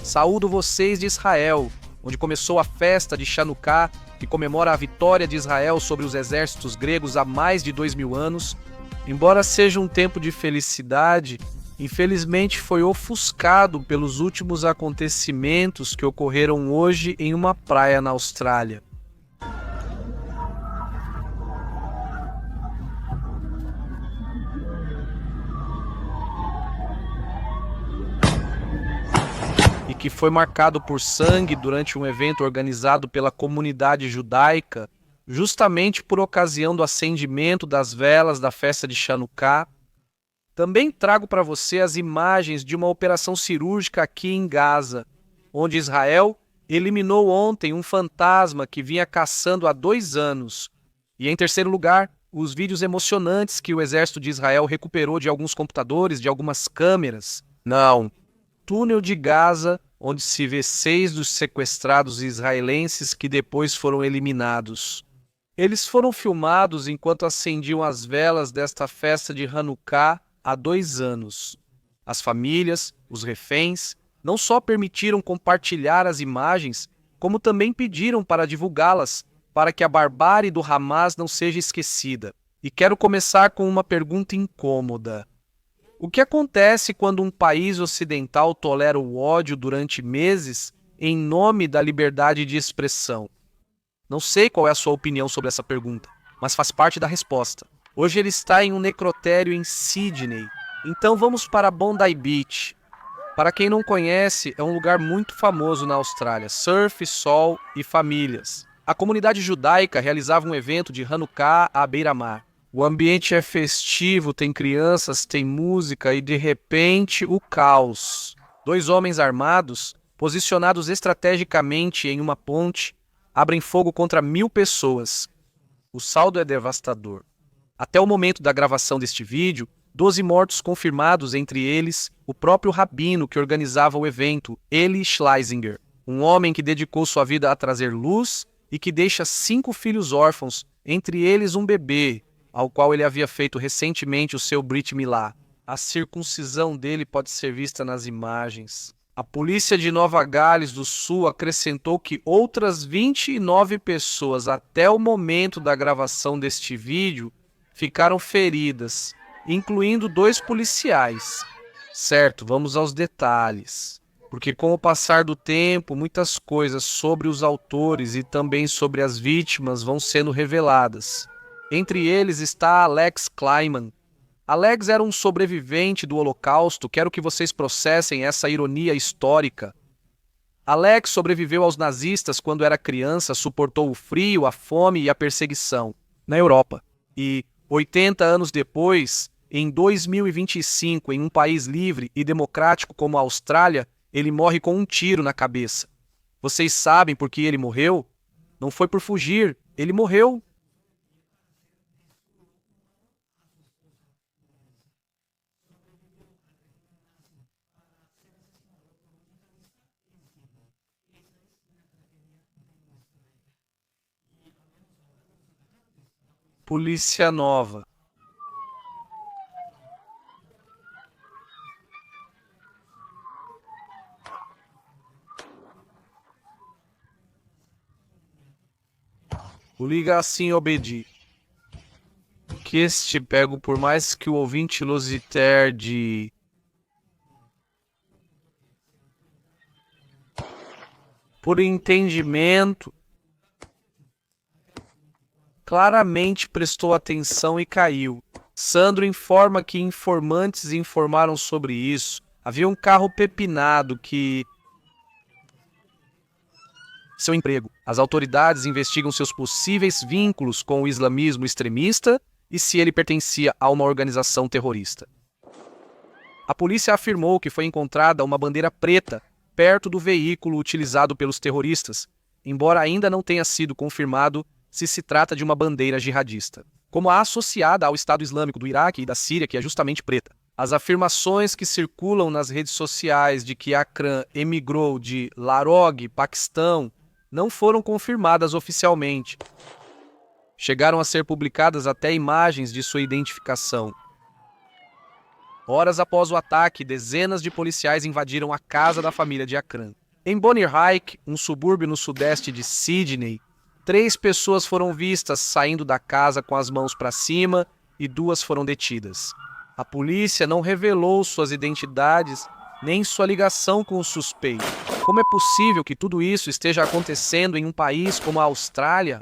Saúdo vocês de Israel, onde começou a festa de Chanukah, que comemora a vitória de Israel sobre os exércitos gregos há mais de 2000 anos. Embora seja um tempo de felicidade, infelizmente foi ofuscado pelos últimos acontecimentos que ocorreram hoje em uma praia na Austrália. E que foi marcado por sangue durante um evento organizado pela comunidade judaica, justamente por ocasião do acendimento das velas da festa de Chanukah. Também trago para você as imagens de uma operação cirúrgica aqui em Gaza, onde Israel eliminou ontem um fantasma que vinha caçando há 2 anos. E em terceiro lugar, os vídeos emocionantes que o exército de Israel recuperou de alguns computadores, de algumas câmeras. Não. Túnel de Gaza, onde se vê 6 dos sequestrados israelenses que depois foram eliminados. Eles foram filmados enquanto acendiam as velas desta festa de Hanukkah há 2 anos. As famílias, os reféns, não só permitiram compartilhar as imagens, como também pediram para divulgá-las, para que a barbárie do Hamas não seja esquecida. E quero começar com uma pergunta incômoda. O que acontece quando um país ocidental tolera o ódio durante meses em nome da liberdade de expressão? Não sei qual é a sua opinião sobre essa pergunta, mas faz parte da resposta. Hoje ele está em um necrotério em Sydney, então vamos para Bondi Beach. Para quem não conhece, é um lugar muito famoso na Austrália, surf, sol e famílias. A comunidade judaica realizava um evento de Hanukkah à beira-mar. O ambiente é festivo, tem crianças, tem música e, de repente, o caos. 2 homens armados, posicionados estrategicamente em uma ponte, abrem fogo contra 1000 pessoas. O saldo é devastador. Até o momento da gravação deste vídeo, 12 mortos confirmados, entre eles o próprio rabino que organizava o evento, Eli Schleisinger, um homem que dedicou sua vida a trazer luz e que deixa 5 filhos órfãos, entre eles um bebê, ao qual ele havia feito recentemente o seu Brit Milá. A circuncisão dele pode ser vista nas imagens. A polícia de Nova Gales do Sul acrescentou que outras 29 pessoas até o momento da gravação deste vídeo ficaram feridas, incluindo 2 policiais. Certo, vamos aos detalhes. Porque com o passar do tempo, muitas coisas sobre os autores e também sobre as vítimas vão sendo reveladas. Entre eles está Alex Kleiman. Alex era um sobrevivente do Holocausto, quero que vocês processem essa ironia histórica. Alex sobreviveu aos nazistas quando era criança, suportou o frio, a fome e a perseguição na Europa. E 80 anos depois, em 2025, em um país livre e democrático como a Austrália, ele morre com um tiro na cabeça. Vocês sabem por que ele morreu? Não foi por fugir, ele morreu. Polícia Nova. O liga assim obedi. Que este pego, por mais que o ouvinte lositer de... por entendimento, claramente prestou atenção e caiu. Sandro informa que informantes informaram sobre isso. Havia um carro pepinado que... seu emprego. As autoridades investigam seus possíveis vínculos com o islamismo extremista e se ele pertencia a uma organização terrorista. A polícia afirmou que foi encontrada uma bandeira preta perto do veículo utilizado pelos terroristas, embora ainda não tenha sido confirmado se se trata de uma bandeira jihadista, como a associada ao Estado Islâmico do Iraque e da Síria, que é justamente preta. As afirmações que circulam nas redes sociais de que Akram emigrou de Larogue, Paquistão, não foram confirmadas oficialmente. Chegaram a ser publicadas até imagens de sua identificação. Horas após o ataque, dezenas de policiais invadiram a casa da família de Akram. Em Bonnie Hike, um subúrbio no sudeste de Sydney, 3 pessoas foram vistas saindo da casa com as mãos para cima e 2 foram detidas. A polícia não revelou suas identidades nem sua ligação com o suspeito. Como é possível que tudo isso esteja acontecendo em um país como a Austrália?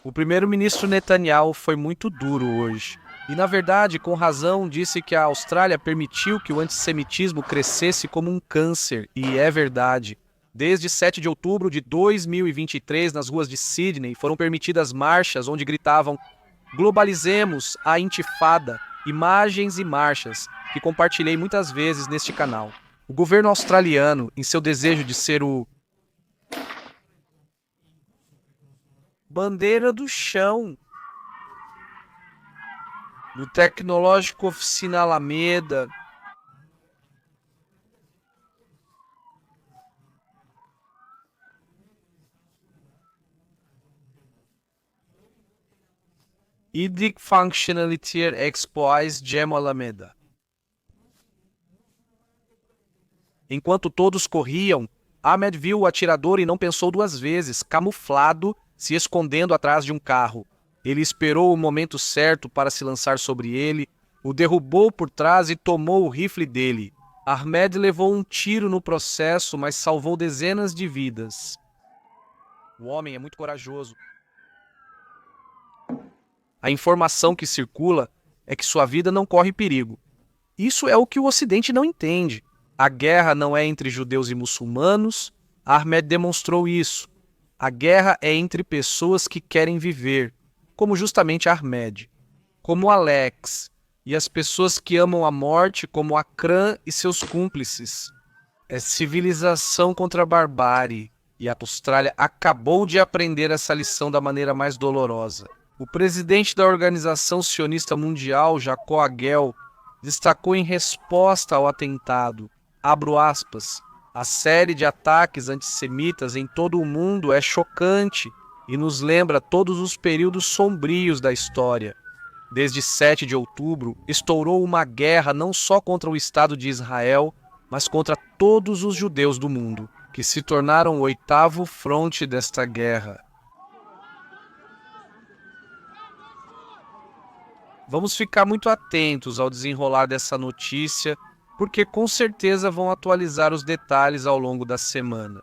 O primeiro-ministro Netanyahu foi muito duro hoje. E, na verdade, com razão, disse que a Austrália permitiu que o antissemitismo crescesse como um câncer. E é verdade. Desde 7 de outubro de 2023, nas ruas de Sydney, foram permitidas marchas onde gritavam "Globalizemos a Intifada", imagens e marchas que compartilhei muitas vezes neste canal. O governo australiano, em seu desejo de ser o bandeira do chão, no Tecnológico Oficina Alameda, IDIC Functionality Exploits Gem Alameda. Enquanto todos corriam, Ahmed viu o atirador e não pensou 2 vezes, camuflado, se escondendo atrás de um carro. Ele esperou o momento certo para se lançar sobre ele, o derrubou por trás e tomou o rifle dele. Ahmed levou um tiro no processo, mas salvou dezenas de vidas. O homem é muito corajoso. A informação que circula é que sua vida não corre perigo. Isso é o que o Ocidente não entende. A guerra não é entre judeus e muçulmanos. Ahmed demonstrou isso. A guerra é entre pessoas que querem viver, como justamente Ahmed, como Alex, e as pessoas que amam a morte, como Akram e seus cúmplices. É civilização contra a barbárie, e a Austrália acabou de aprender essa lição da maneira mais dolorosa. O presidente da Organização Sionista Mundial, Jacob Agel, destacou em resposta ao atentado, abro aspas, "A série de ataques antissemitas em todo o mundo é chocante e nos lembra todos os períodos sombrios da história. Desde 7 de outubro, estourou uma guerra não só contra o Estado de Israel, mas contra todos os judeus do mundo, que se tornaram o 8º fronte desta guerra." Vamos ficar muito atentos ao desenrolar dessa notícia, porque com certeza vão atualizar os detalhes ao longo da semana.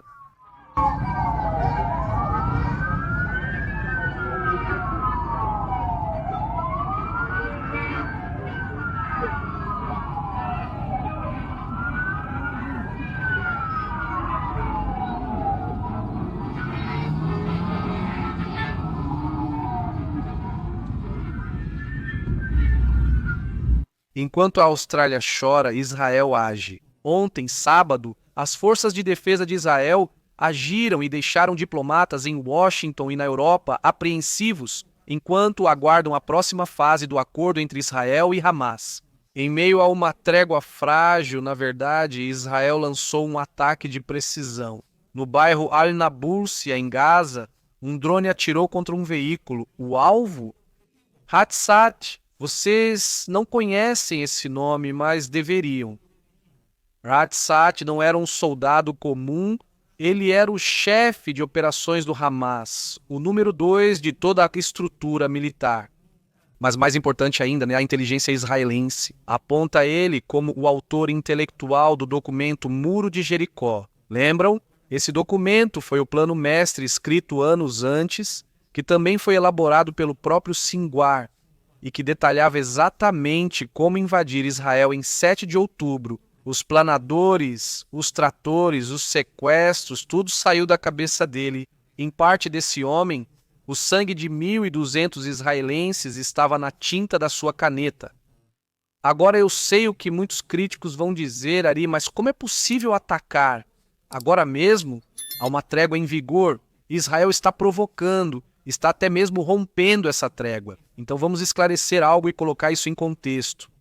Enquanto a Austrália chora, Israel age. Ontem, sábado, as forças de defesa de Israel agiram e deixaram diplomatas em Washington e na Europa apreensivos, enquanto aguardam a próxima fase do acordo entre Israel e Hamas. Em meio a uma trégua frágil, na verdade, Israel lançou um ataque de precisão. No bairro Al-Nabulsia, em Gaza, um drone atirou contra um veículo. O alvo? Hatzat. Vocês não conhecem esse nome, mas deveriam. Hatzat não era um soldado comum, ele era o chefe de operações do Hamas, o número 2 de toda a estrutura militar. Mas mais importante ainda, a inteligência israelense aponta ele como o autor intelectual do documento Muro de Jericó. Lembram? Esse documento foi o plano mestre escrito anos antes, que também foi elaborado pelo próprio Sinwar, e que detalhava exatamente como invadir Israel em 7 de outubro. Os planadores, os tratores, os sequestros, tudo saiu da cabeça dele. Em parte desse homem, o sangue de 1.200 israelenses estava na tinta da sua caneta. Agora eu sei o que muitos críticos vão dizer, Ari, mas como é possível atacar? Agora mesmo, há uma trégua em vigor. Israel está provocando, está até mesmo rompendo essa trégua. Então vamos esclarecer algo e colocar isso em contexto.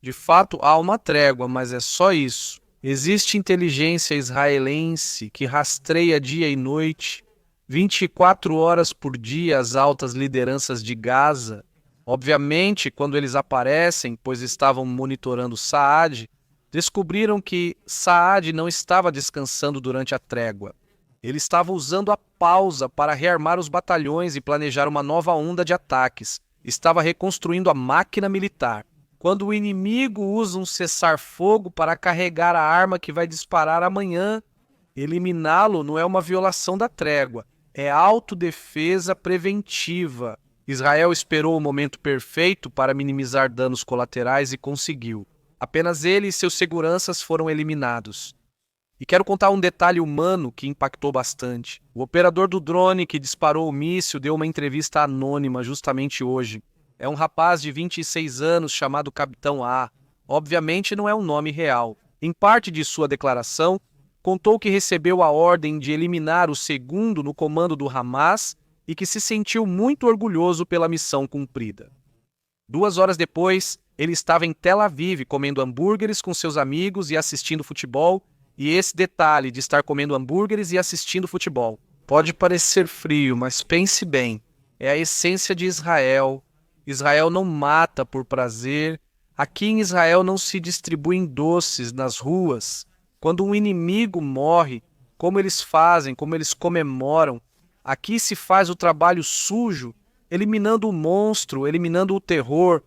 De fato, há uma trégua, mas é só isso. Existe inteligência israelense que rastreia dia e noite, 24 horas por dia, as altas lideranças de Gaza, Obviamente, quando eles aparecem, pois estavam monitorando Saad, descobriram que Saad não estava descansando durante a trégua. Ele estava usando a pausa para rearmar os batalhões e planejar uma nova onda de ataques. Estava reconstruindo a máquina militar. Quando o inimigo usa um cessar-fogo para carregar a arma que vai disparar amanhã, eliminá-lo não é uma violação da trégua, é autodefesa preventiva. Israel esperou o momento perfeito para minimizar danos colaterais e conseguiu. Apenas ele e seus seguranças foram eliminados. E quero contar um detalhe humano que impactou bastante. O operador do drone que disparou o míssil deu uma entrevista anônima justamente hoje. É um rapaz de 26 anos chamado Capitão A. Obviamente não é um nome real. Em parte de sua declaração, contou que recebeu a ordem de eliminar o segundo no comando do Hamas e que se sentiu muito orgulhoso pela missão cumprida. 2 horas depois, ele estava em Tel Aviv comendo hambúrgueres com seus amigos e assistindo futebol. E esse detalhe de estar comendo hambúrgueres e assistindo futebol pode parecer frio, mas pense bem, é a essência de Israel. Israel não mata por prazer. Aqui em Israel não se distribuem doces nas ruas. Quando um inimigo morre, como eles fazem, como eles comemoram, aqui se faz o trabalho sujo, eliminando o monstro, eliminando o terror,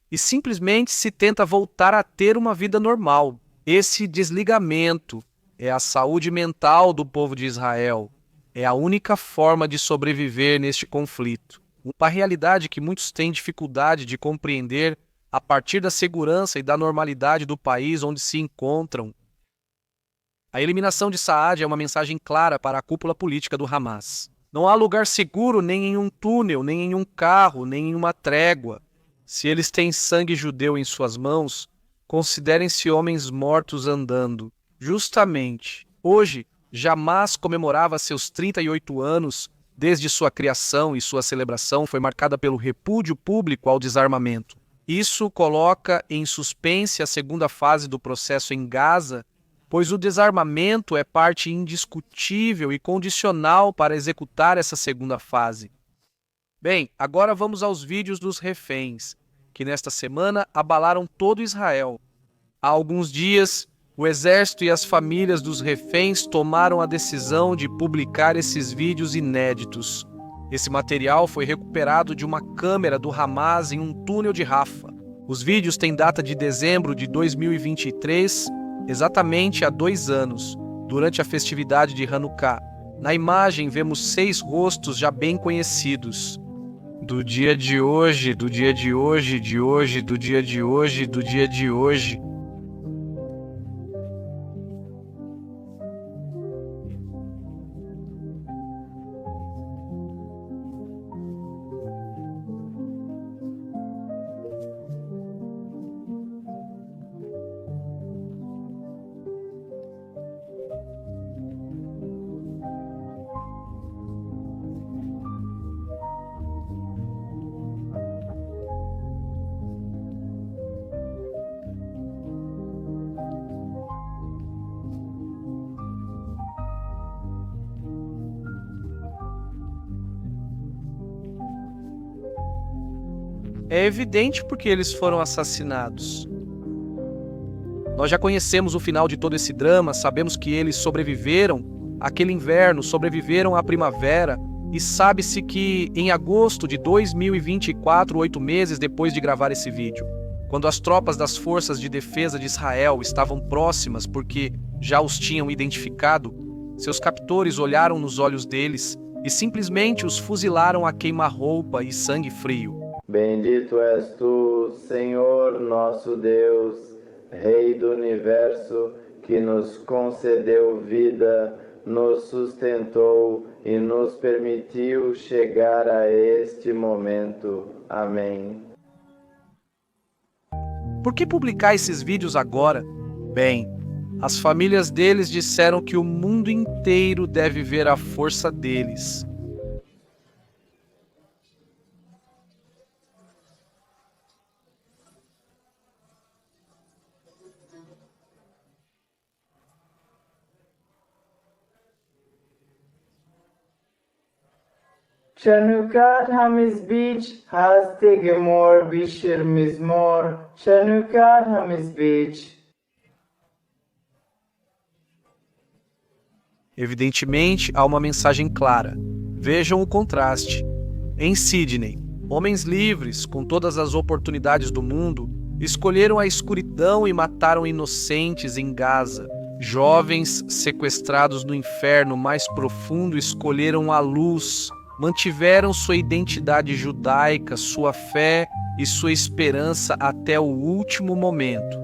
e simplesmente se tenta voltar a ter uma vida normal. Esse desligamento é a saúde mental do povo de Israel. É a única forma de sobreviver neste conflito. Uma realidade que muitos têm dificuldade de compreender a partir da segurança e da normalidade do país onde se encontram. A eliminação de Saad é uma mensagem clara para a cúpula política do Hamas. Não há lugar seguro nem em um túnel, nem em um carro, nem em uma trégua. Se eles têm sangue judeu em suas mãos, considerem-se homens mortos andando. Justamente, hoje, Hamas comemorava seus 38 anos, desde sua criação, e sua celebração foi marcada pelo repúdio público ao desarmamento. Isso coloca em suspense a segunda fase do processo em Gaza, pois o desarmamento é parte indiscutível e condicional para executar essa segunda fase. Bem, agora vamos aos vídeos dos reféns, que nesta semana abalaram todo Israel. Há alguns dias, o exército e as famílias dos reféns tomaram a decisão de publicar esses vídeos inéditos. Esse material foi recuperado de uma câmera do Hamas em um túnel de Rafa. Os vídeos têm data de dezembro de 2023, exatamente há 2 anos, durante a festividade de Hanukkah. Na imagem vemos 6 rostos já bem conhecidos. Do dia de hoje, do dia de hoje, de hoje, do dia de hoje, do dia de hoje. É evidente porque eles foram assassinados. Nós já conhecemos o final de todo esse drama, sabemos que eles sobreviveram àquele inverno, sobreviveram à primavera, e sabe-se que em agosto de 2024, 8 meses depois de gravar esse vídeo, quando as tropas das Forças de Defesa de Israel estavam próximas porque já os tinham identificado, seus captores olharam nos olhos deles e simplesmente os fuzilaram a queima-roupa e sangue frio. Bendito és tu, Senhor nosso Deus, Rei do Universo, que nos concedeu vida, nos sustentou e nos permitiu chegar a este momento. Amém. Por que publicar esses vídeos agora? Bem, as famílias deles disseram que o mundo inteiro deve ver a força deles. Shanukat Hamis Beach, Hastigmor Bishir Mismor, Shanukat Hamis Beach. Evidentemente, há uma mensagem clara. Vejam o contraste. Em Sydney, homens livres, com todas as oportunidades do mundo, escolheram a escuridão e mataram inocentes em Gaza. Jovens sequestrados no inferno mais profundo escolheram a luz, mantiveram sua identidade judaica, sua fé e sua esperança até o último momento.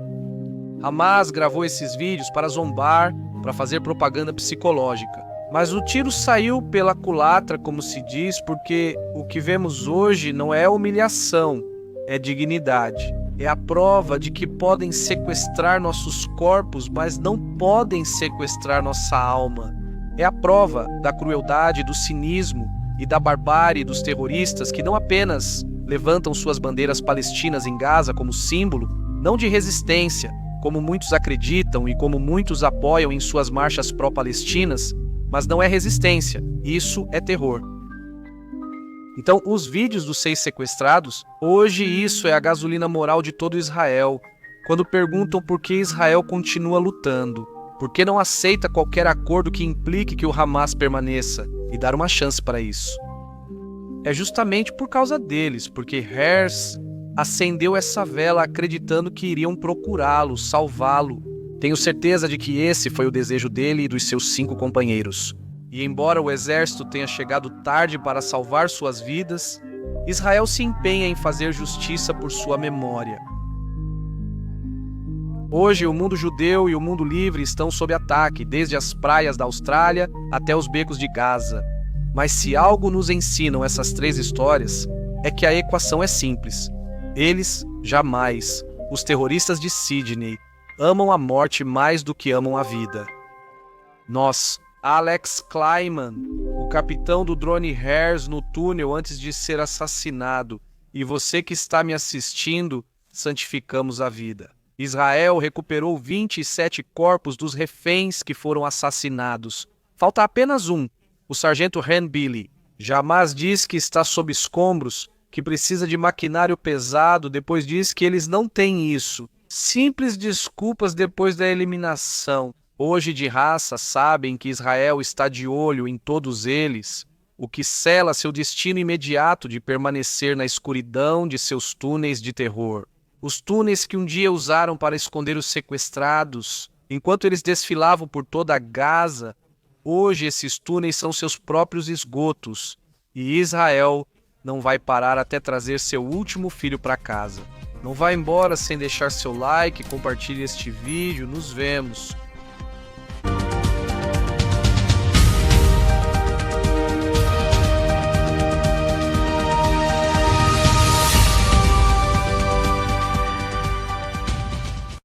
Hamas gravou esses vídeos para zombar, para fazer propaganda psicológica. Mas o tiro saiu pela culatra, como se diz, porque o que vemos hoje não é humilhação, é dignidade. É a prova de que podem sequestrar nossos corpos, mas não podem sequestrar nossa alma. É a prova da crueldade, do cinismo e da barbárie dos terroristas que não apenas levantam suas bandeiras palestinas em Gaza como símbolo, não de resistência, como muitos acreditam e como muitos apoiam em suas marchas pró-palestinas, mas não é resistência, isso é terror. Então, os vídeos dos 6 sequestrados, hoje isso é a gasolina moral de todo Israel, quando perguntam por que Israel continua lutando, por que não aceita qualquer acordo que implique que o Hamas permaneça e dar uma chance para isso. É justamente por causa deles, porque Herz acendeu essa vela acreditando que iriam procurá-lo, salvá-lo. Tenho certeza de que esse foi o desejo dele e dos seus 5 companheiros. E embora o exército tenha chegado tarde para salvar suas vidas, Israel se empenha em fazer justiça por sua memória. Hoje, o mundo judeu e o mundo livre estão sob ataque, desde as praias da Austrália até os becos de Gaza. Mas se algo nos ensinam essas 3 histórias, é que a equação é simples. Eles, jamais, os terroristas de Sydney, amam a morte mais do que amam a vida. Nós, Alex Kleiman, o capitão do drone Herz no túnel antes de ser assassinado, e você que está me assistindo, santificamos a vida. Israel recuperou 27 corpos dos reféns que foram assassinados. Falta apenas um, o sargento Ren Billy. Jamais diz que está sob escombros, que precisa de maquinário pesado, depois diz que eles não têm isso. Simples desculpas depois da eliminação. Hoje de raça sabem que Israel está de olho em todos eles, o que sela seu destino imediato de permanecer na escuridão de seus túneis de terror. Os túneis que um dia usaram para esconder os sequestrados, enquanto eles desfilavam por toda Gaza, hoje esses túneis são seus próprios esgotos, e Israel não vai parar até trazer seu último filho para casa. Não vá embora sem deixar seu like, compartilhe este vídeo, nos vemos.